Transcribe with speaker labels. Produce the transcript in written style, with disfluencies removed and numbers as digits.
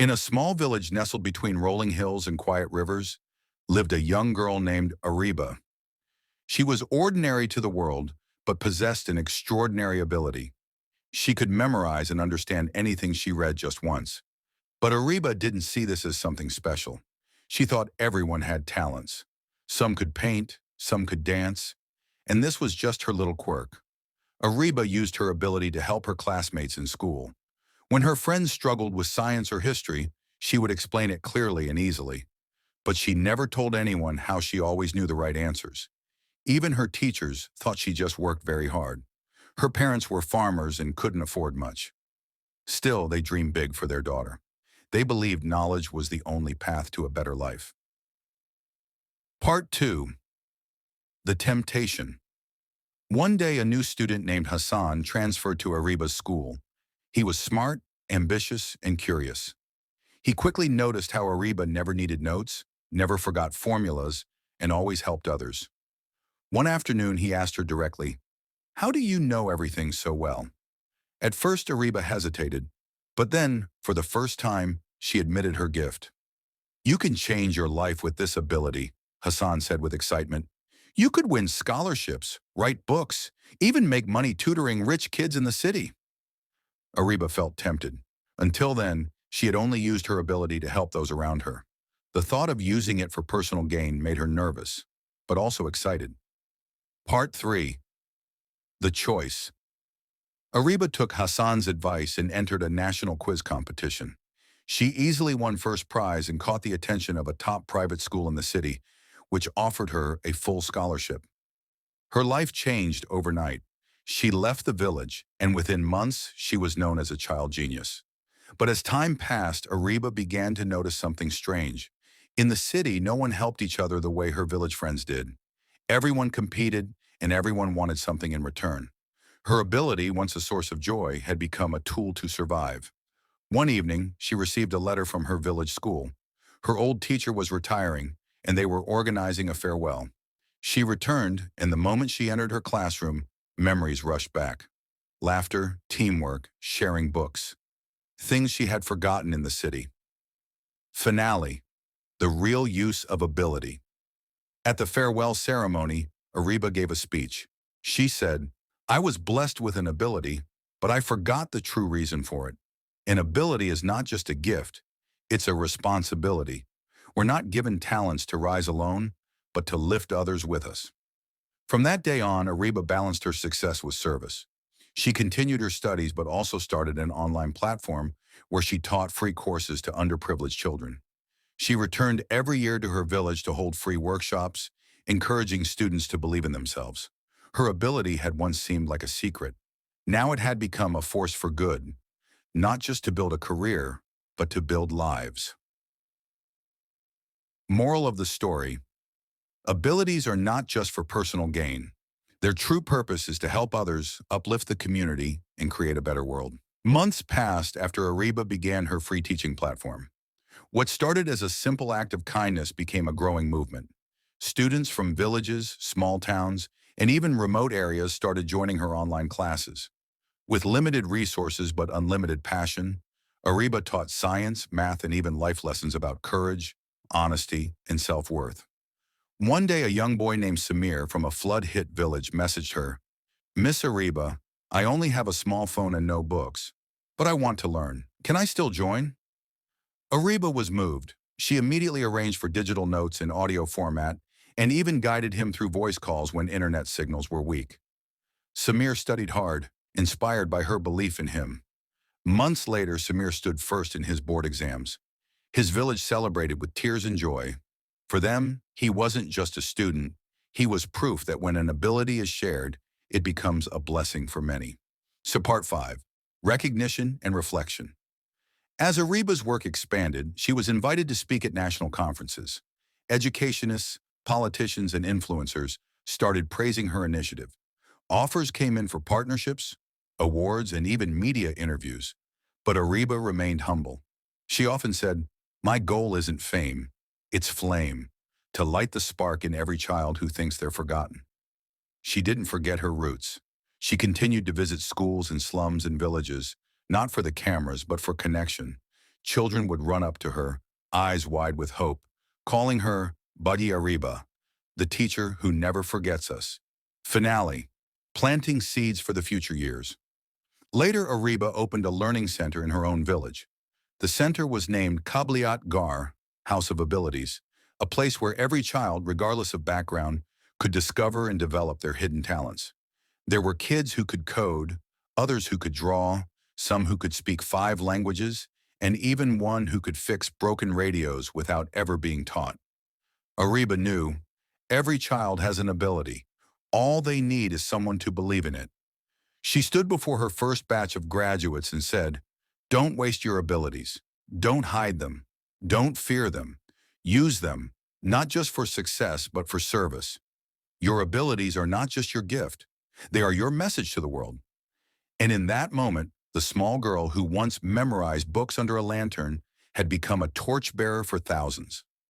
Speaker 1: In a small village nestled between rolling hills and quiet rivers, lived a young girl named Ariba. She was ordinary to the world, but possessed an extraordinary ability. She could memorize and understand anything she read just once. But Ariba didn't see this as something special. She thought everyone had talents. Some could paint, some could dance, and this was just her little quirk. Ariba used her ability to help her classmates in school. When her friends struggled with science or history, she would explain it clearly and easily. But she never told anyone how she always knew the right answers. Even her teachers thought she just worked very hard. Her parents were farmers and couldn't afford much. Still, they dreamed big for their daughter. They believed knowledge was the only path to a better life. Part 2. The Temptation. One day, a new student named Hassan transferred to Ariba's school. He was smart, ambitious, and curious. He quickly noticed how Ariba never needed notes, never forgot formulas, and always helped others. One afternoon, he asked her directly, "How do you know everything so well?" At first, Ariba hesitated, but then, for the first time, she admitted her gift. "You can change your life with this ability," Hassan said with excitement. "You could win scholarships, write books, even make money tutoring rich kids in the city." Ariba felt tempted. Until then, she had only used her ability to help those around her. The thought of using it for personal gain made her nervous, but also excited. Part 3. The Choice. Ariba took Hassan's advice and entered a national quiz competition. She easily won first prize and caught the attention of a top private school in the city, which offered her a full scholarship. Her life changed overnight. She left the village, and within months, she was known as a child genius. But as time passed, Ariba began to notice something strange. In the city, no one helped each other the way her village friends did. Everyone competed, and everyone wanted something in return. Her ability, once a source of joy, had become a tool to survive. One evening, she received a letter from her village school. Her old teacher was retiring, and they were organizing a farewell. She returned, and the moment she entered her classroom, memories rushed back. Laughter, teamwork, sharing books. Things she had forgotten in the city. Finale. The real use of ability. At the farewell ceremony, Ariba gave a speech. She said, "I was blessed with an ability, but I forgot the true reason for it. An ability is not just a gift, it's a responsibility. We're not given talents to rise alone, but to lift others with us." From that day on, Ariba balanced her success with service. She continued her studies but also started an online platform where she taught free courses to underprivileged children. She returned every year to her village to hold free workshops, encouraging students to believe in themselves. Her ability had once seemed like a secret. Now it had become a force for good, not just to build a career, but to build lives. Moral of the story: abilities are not just for personal gain. Their true purpose is to help others, uplift the community, and create a better world. Months passed after Ariba began her free teaching platform. What started as a simple act of kindness became a growing movement. Students from villages, small towns, and even remote areas started joining her online classes. With limited resources but unlimited passion, Ariba taught science, math, and even life lessons about courage, honesty, and self-worth. One day, a young boy named Samir from a flood-hit village messaged her, "Miss Ariba, I only have a small phone and no books, but I want to learn. Can I still join?" Ariba was moved. She immediately arranged for digital notes in audio format and even guided him through voice calls when internet signals were weak. Samir studied hard, inspired by her belief in him. Months later, Samir stood first in his board exams. His village celebrated with tears and joy. For them, he wasn't just a student. He was proof that when an ability is shared, it becomes a blessing for many. So Part 5. Recognition and Reflection. As Ariba's work expanded, she was invited to speak at national conferences. Educationists, politicians, and influencers started praising her initiative. Offers came in for partnerships, awards, and even media interviews. But Ariba remained humble. She often said, "My goal isn't fame, it's flame, to light the spark in every child who thinks they're forgotten." She didn't forget her roots. She continued to visit schools and slums and villages, not for the cameras, but for connection. Children would run up to her, eyes wide with hope, calling her Buddy Arriba, the teacher who never forgets us. Finale, planting seeds for the future years. Later, Arriba opened a learning center in her own village. The center was named Qabliat Gar, House of Abilities, a place where every child, regardless of background, could discover and develop their hidden talents. There were kids who could code, others who could draw, some who could speak 5 languages, and even one who could fix broken radios without ever being taught. Arriba knew, every child has an ability. All they need is someone to believe in it. She stood before her first batch of graduates and said, "Don't waste your abilities. Don't hide them. Don't fear them. Use them, not just for success, but for service. Your abilities are not just your gift. They are your message to the world." And in that moment, the small girl who once memorized books under a lantern had become a torchbearer for thousands.